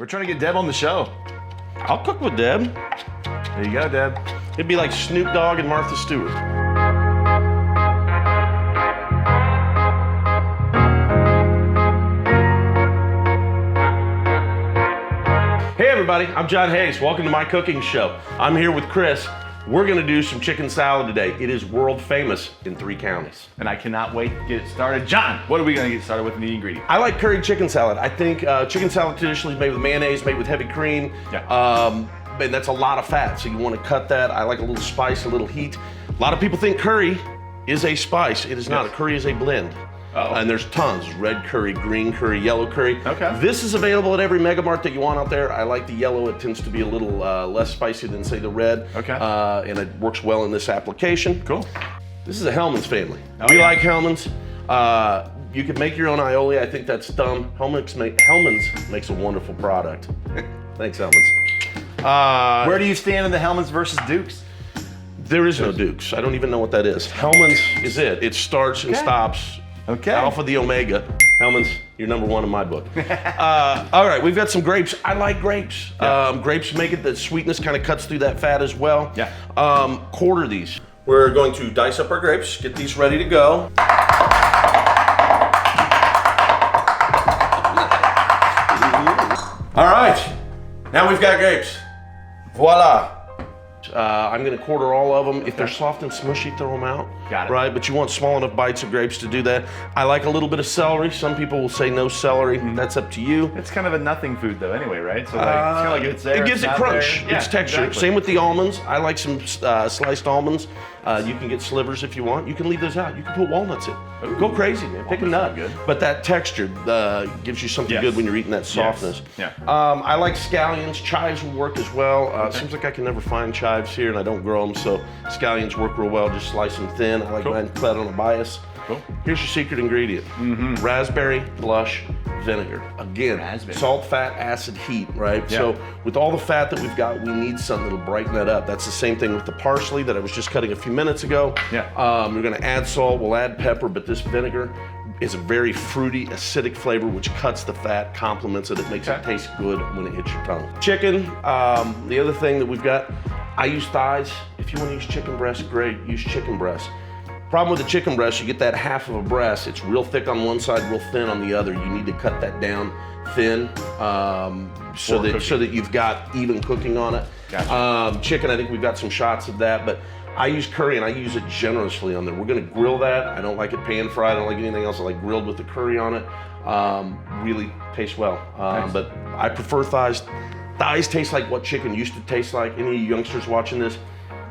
We're trying to get Deb on the show. I'll cook with Deb. There you go, Deb. It'd be like Snoop Dogg and Martha Stewart. Hey everybody, I'm Jon Hayes. Welcome to my cooking show. I'm here with Chris. We're gonna do some chicken salad today. It is world famous in 3 counties. And I cannot wait to get it started. John, what are we gonna get started with in the ingredients? I like curried chicken salad. I think chicken salad traditionally is made with mayonnaise, made with heavy cream. Yeah. And that's a lot of fat, so you wanna cut that. I like a little spice, a little heat. A lot of people think curry is a spice. It is not. A curry is a blend. Oh. And there's tons, red curry, green curry, yellow curry. Okay. This is available at every Mega Mart that you want out there. I like the yellow. It tends to be a little less spicy than, say, the red. Okay. And it works well in this application. Cool. This is a Hellmann's family. Oh, we yeah. like Hellmann's. You could make your own aioli. I think that's dumb. Hellmann's makes a wonderful product. Thanks, Hellmann's. Where do you stand in the Hellmann's versus Duke's? There is no Duke's. I don't even know what that is. Hellmann's is it. It starts and stops. Okay. Alpha the Omega. Hellmann's, you're number 1 in my book. All right, we've got some grapes. I like grapes. Yeah. Grapes make it, the sweetness kind of cuts through that fat as well. Yeah. Quarter these. We're going to dice up our grapes, get these ready to go. All right, now we've got grapes. Voila. I'm gonna quarter all of them. If they're soft and smushy, throw them out. Got it. Right, but you want small enough bites of grapes to do that. I like a little bit of celery. Some people will say no celery. That's up to you. It's kind of a nothing food though anyway, right? So like, it's kind of like it's there, It gives it's it not crunch. there. Yeah, It's texture. exactly. Same with the almonds. I like some sliced almonds. You can get slivers if you want. You can leave those out. You can put walnuts in. Ooh. Go crazy, man. Pick a nut. Good. But that texture gives you something Yes. good when you're eating that softness. Yeah. I like scallions. Chives will work as well. Seems like I can never find chives here, and I don't grow them, so scallions work real well. Just slice them thin. I like mine cut on a bias. Cool. Here's your secret ingredient. Raspberry blush vinegar. Again, Raspberry. salt, fat, acid, heat, right? Yeah. So with all the fat that we've got, we need something that'll brighten that up. That's the same thing with the parsley that I was just cutting a few minutes ago. Yeah. We're gonna add salt, we'll add pepper, but this vinegar is a very fruity, acidic flavor which cuts the fat, complements it, it makes it taste good when it hits your tongue. Chicken, the other thing that we've got, I use thighs. If you wanna use chicken breast, great, use chicken breast. Problem with the chicken breast, you get that half of a breast. It's real thick on one side, real thin on the other. You need to cut that down thin so that you've got even cooking on it. Gotcha. Chicken, I think we've got some shots of that, but I use curry and I use it generously on there. We're gonna grill that. I don't like it pan fried. I don't like anything else. I like grilled with the curry on it. Really tastes well. Nice. But I prefer thighs. Thighs taste like what chicken used to taste like. Any youngsters watching this?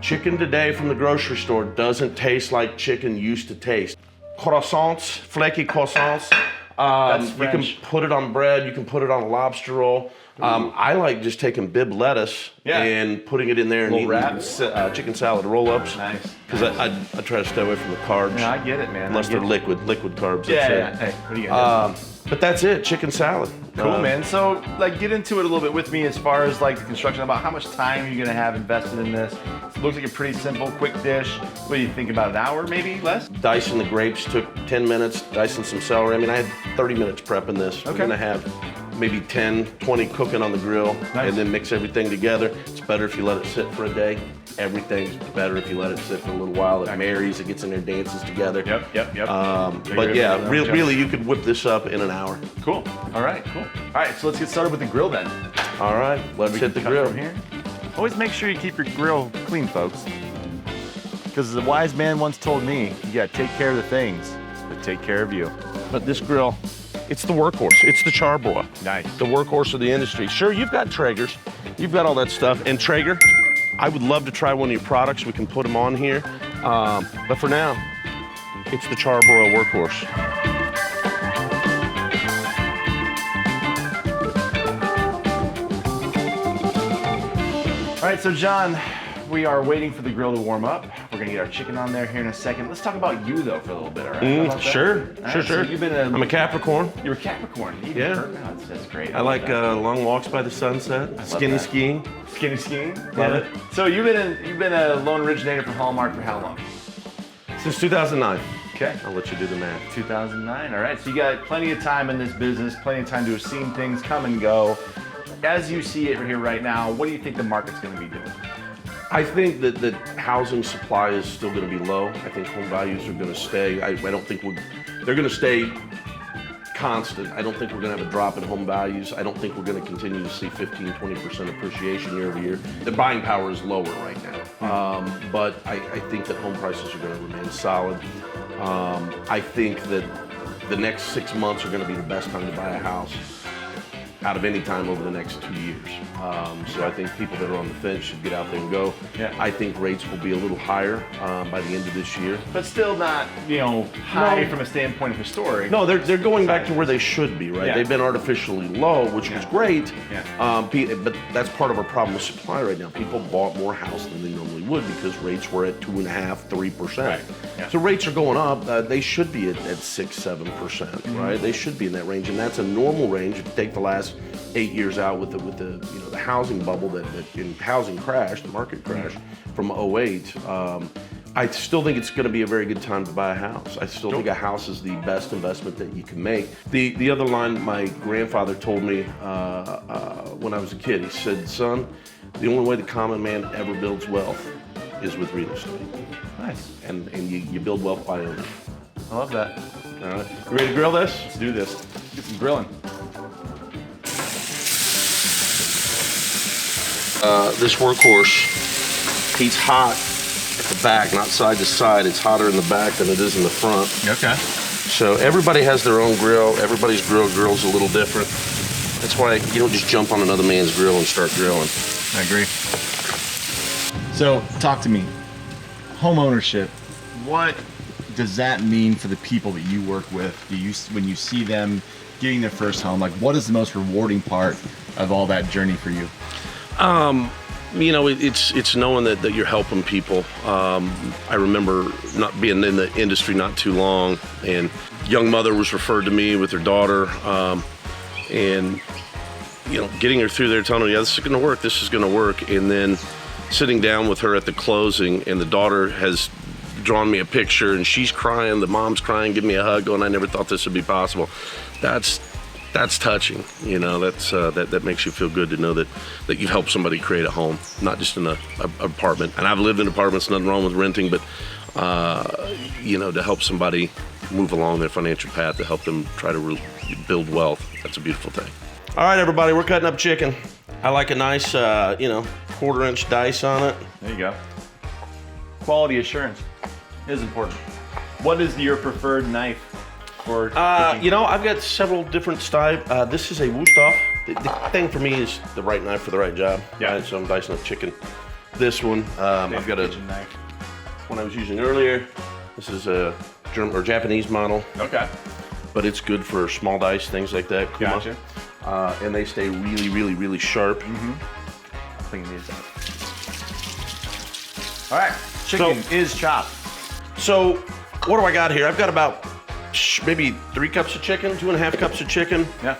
Chicken today from the grocery store doesn't taste like chicken used to taste. Croissants, flaky croissants. You can put it on bread, you can put it on a lobster roll. I like just taking bib lettuce and putting it in there and eating chicken salad roll-ups. Nice. Because I try to stay away from the carbs. Yeah, I get it, man. Unless they're liquid carbs. Yeah. Hey, what are you gonna do? But that's it, chicken salad. Cool, man. So, like, get into it a little bit with me as far as like the construction. About how much time are you gonna have invested in this? It looks like a pretty simple, quick dish. What do you think? About an hour, maybe less? Dicing the grapes took 10 minutes. Dicing some celery. I mean, I had 30 minutes prepping this. We're gonna have maybe 10, 20 cooking on the grill, and then mix everything together. It's better if you let it sit for a day. Everything's better if you let it sit for a little while. It marries, it gets in there, dances together. Yep. But yeah, really, you could whip this up in an hour. Cool. All right, cool. All right, so let's get started with the grill then. All right, let's hit the grill. From here. Always make sure you keep your grill clean, folks. Because the wise man once told me, you gotta take care of the things that take care of you. But this grill, it's the workhorse. It's the charbroil. Nice. The workhorse of the industry. Sure, you've got Traegers. You've got all that stuff. And Traeger, I would love to try one of your products. We can put them on here. But for now, it's the charbroil workhorse. All right, so John, we are waiting for the grill to warm up. We're gonna get our chicken on there here in a second. Let's talk about you though for a little bit, all right? How about that? Sure. So you've been I'm a Capricorn. You're a Capricorn. Yeah. That's great. I like long walks by the sunset, skinny skiing. Skinny skiing. Love it. So you've been a loan originator for Hallmark for how long? Since 2009. Okay. I'll let you do the math. 2009. All right. So you got plenty of time in this business, plenty of time to have seen things come and go. as you see it here right now, what do you think the market's going to be doing? I think that housing supply is still going to be low. I think home values are going to stay. I don't think they're going to stay constant. I don't think we're going to have a drop in home values. I don't think we're going to continue to see 15, 20% appreciation year over year. The buying power is lower right now. But I think that home prices are going to remain solid. I think that the next 6 months are going to be the best time to buy a house out of any time over the next 2 years. So I think people that are on the fence should get out there and go. Yeah. I think rates will be a little higher by the end of this year. But still not, high from a standpoint of historic. No, they're going back to where they should be, right? Yeah. They've been artificially low, which was great. Yeah. But that's part of our problem with supply right now. People bought more house than they normally would because rates were at 2.5%, 3%. Right. Yeah. So rates are going up. They should be at 6, 7%, right? They should be in that range, and that's a normal range. If you take the last 8 years out with the housing bubble that in housing crash, the market crash from 08. I still think it's going to be a very good time to buy a house. I still think a house is the best investment that you can make. The other line my grandfather told me when I was a kid, he said, "Son, the only way the common man ever builds wealth is with real estate." Nice. And you build wealth by owning. I love that. All right, you ready to grill this? Let's do this. Get some grilling. This workhorse heats hot at the back, not side to side. It's hotter in the back than it is in the front. Okay. So everybody has their own grill. Everybody's grill's a little different. That's why you don't just jump on another man's grill and start grilling. I agree. So, talk to me. Home ownership. What does that mean for the people that you work with? When you see them getting their first home, like what is the most rewarding part of all that journey for you? It's knowing that you're helping people. I remember not being in the industry not too long, and young mother was referred to me with her daughter, and getting her through there, telling her, yeah, this is going to work, and then sitting down with her at the closing, and the daughter has drawn me a picture, and she's crying, the mom's crying, giving me a hug, going, I never thought this would be possible. That's touching, that makes you feel good to know that you've helped somebody create a home, not just in an apartment. And I've lived in apartments, nothing wrong with renting, but to help somebody move along their financial path, to help them try to build wealth, that's a beautiful thing. All right, everybody, we're cutting up chicken. I like a nice, 1/4-inch dice on it. There you go. Quality assurance is important. What is your preferred knife? I've got several different styles. This is a Wusthof. The thing for me is the right knife for the right job. Yeah. Right? So I'm dicing up chicken. This one, I've got a knife. One I was using earlier. This is a German or Japanese model. Okay. But it's good for small dice, things like that. Kuma. Gotcha. And they stay really, really, really sharp. Mm-hmm. I think it needs that. All right, chicken is chopped. So what do I got here? I've got about maybe 3 cups of chicken, 2.5 cups of chicken. Yeah.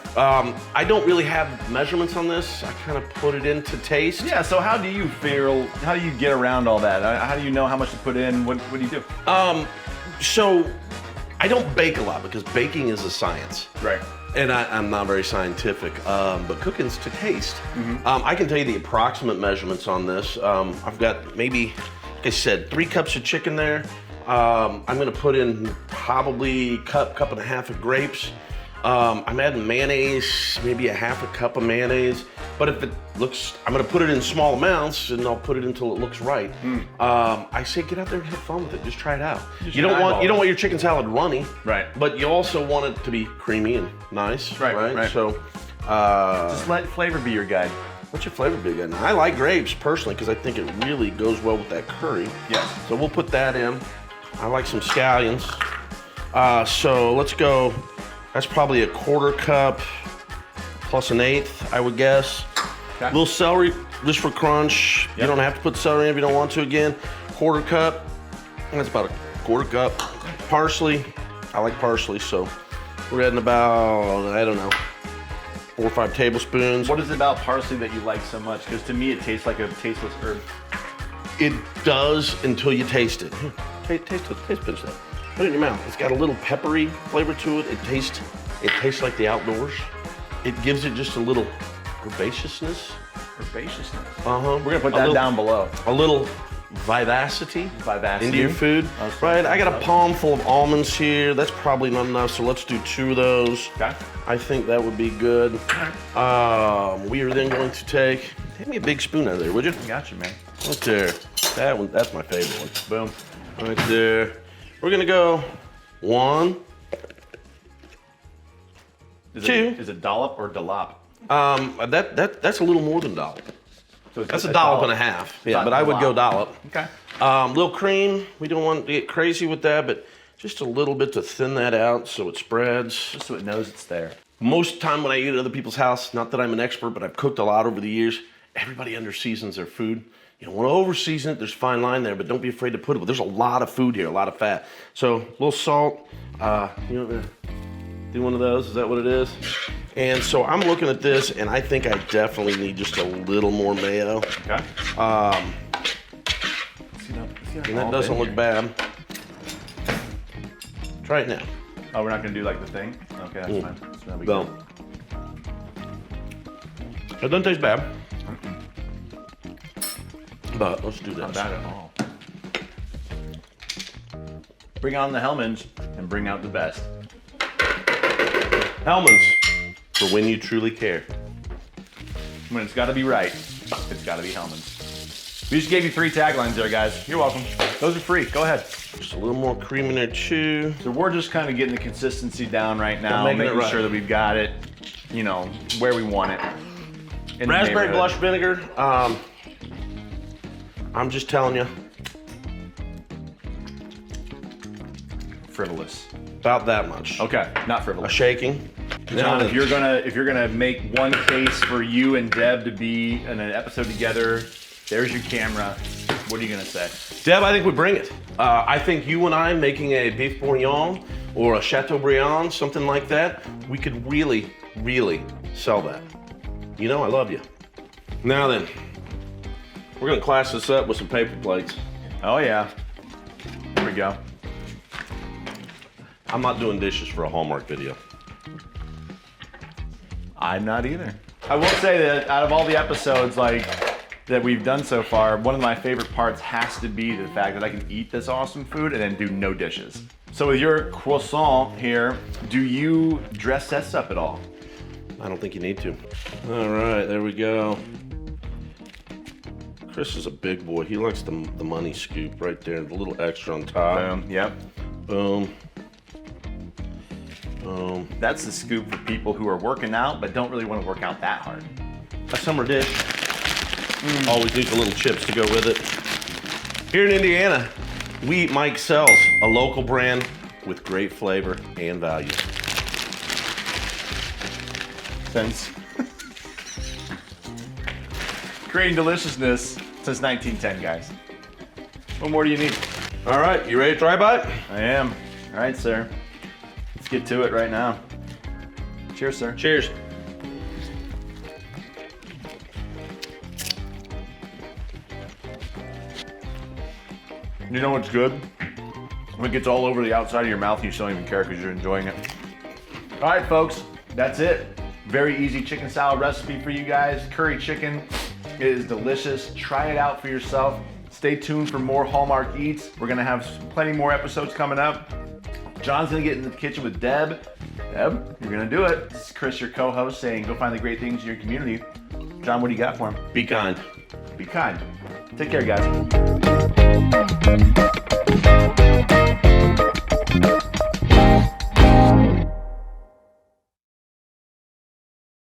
I don't really have measurements on this. I kind of put it in to taste. Yeah, so how do you get around all that? How do you know how much to put in? What do you do? So I don't bake a lot because baking is a science. Right. And I'm not very scientific, but cooking's to taste. Mm-hmm. I can tell you the approximate measurements on this. I've got maybe, like I said, 3 cups of chicken there. I'm gonna put in probably cup and a half of grapes. I'm adding mayonnaise, maybe a 1/2 cup of mayonnaise. But if it looks, I'm gonna put it in small amounts and I'll put it until it looks right. I say get out there and have fun with it. Just try it out. You don't want your chicken salad runny, right? But you also want it to be creamy and nice, right? So just let flavor be your guide. What's your flavor be again? I like grapes personally because I think it really goes well with that curry. Yes. So we'll put that in. I like some scallions. So let's go. That's probably a 1/4 cup plus 1/8, I would guess. Okay. A little celery just for crunch. Yep. You don't have to put celery in if you don't want to again. 1/4 cup. That's about a 1/4 cup. Parsley. I like parsley, so we're adding about, I don't know, 4 or 5 tablespoons. What is it about parsley that you like so much? Because to me, it tastes like a tasteless herb. It does until you taste it. Taste pinch that. Put it in your mouth. It's got a little peppery flavor to it. It tastes like the outdoors. It gives it just a little herbaceousness. Herbaceousness. Uh-huh. We're gonna put that down below. A little vivacity. Vivacity. Into your food. Right, I got a palm full of almonds here. That's probably not enough, so let's do 2 of those. Okay. I think that would be good. We are then going to take me a big spoon out of there, would you? Got you, man. Right there. That one, that's my favorite one. Boom. Right there. We're gonna go 1, 2. Is it dollop or dollop? That's a little more than dollop. So That's a dollop and a half. Yeah, but I would go dollop. Okay. Little cream. We don't want to get crazy with that, but just a little bit to thin that out so it spreads. Just so it knows it's there. Most of the time when I eat at other people's house, not that I'm an expert, but I've cooked a lot over the years, everybody under-seasons their food. You don't want to over-season it, there's a fine line there, but don't be afraid to put it. But there's a lot of food here, a lot of fat. So, a little salt. You know, do one of those, is that what it is? And so I'm looking at this, and I think I definitely need just a little more mayo. Okay. And that doesn't look bad. Try it now. Oh, we're not gonna do like the thing? Okay, that's fine. So that'll be Go. good. It doesn't taste bad. But let's do this. Not bad at all. Bring on the Hellmann's and bring out the best. Hellmann's, for when you truly care. When it's gotta be right, it's gotta be Hellmann's. We just gave you 3 taglines there, guys. You're welcome. Those are free. Go ahead. Just a little more cream in there too. So we're just kind of getting the consistency down right now, making it making right. sure that we've got it, you know, where we want it. In the Raspberry neighborhood. blush vinegar. I'm just telling you, Frivolous. about that much. Okay, not A frivolous. shaking. John, if you're gonna make one case for you and Deb to be in an episode together, there's your camera. What are you gonna say? Deb, I think we bring it. I think you and I making a beef bourguignon or a Chateaubriand, something like that, we could really, really sell that. You know I love you. Now then, we're gonna class this up with some paper plates. Oh yeah. Here we go. I'm not doing dishes for a Hallmark video. I'm not either. I will say that out of all the episodes that we've done so far, one of my favorite parts has to be the fact that I can eat this awesome food and then do no dishes. So with your croissant here, do you dress this up at all? I don't think you need to. All right, there we go. Chris is a big boy. He likes the money scoop right there, the little extra on top. Boom. Yep. Boom. Boom. That's the scoop for people who are working out but don't really want to work out that hard. A summer dish. Always needs a little chips to go with it. Here in Indiana, we eat Mike Sells, a local brand with great flavor and value. Since creating deliciousness since 1910, guys. What more do you need? All right, you ready to try bite? I am. All right, sir. Let's get to it right now. Cheers, sir. Cheers. You know what's good? When it gets all over the outside of your mouth, you still don't even care because you're enjoying it. All right, folks, that's it. Very easy chicken salad recipe for you guys. Curry chicken. It is delicious. Try it out for yourself. Stay tuned for more Hallmark Eats. We're gonna have plenty more episodes coming up. John's gonna get in the kitchen with Deb. Deb, you're gonna do it. This is Chris, your co-host, saying go find the great things in your community. John, what do you got for him? Be kind. Be kind. Take care, guys.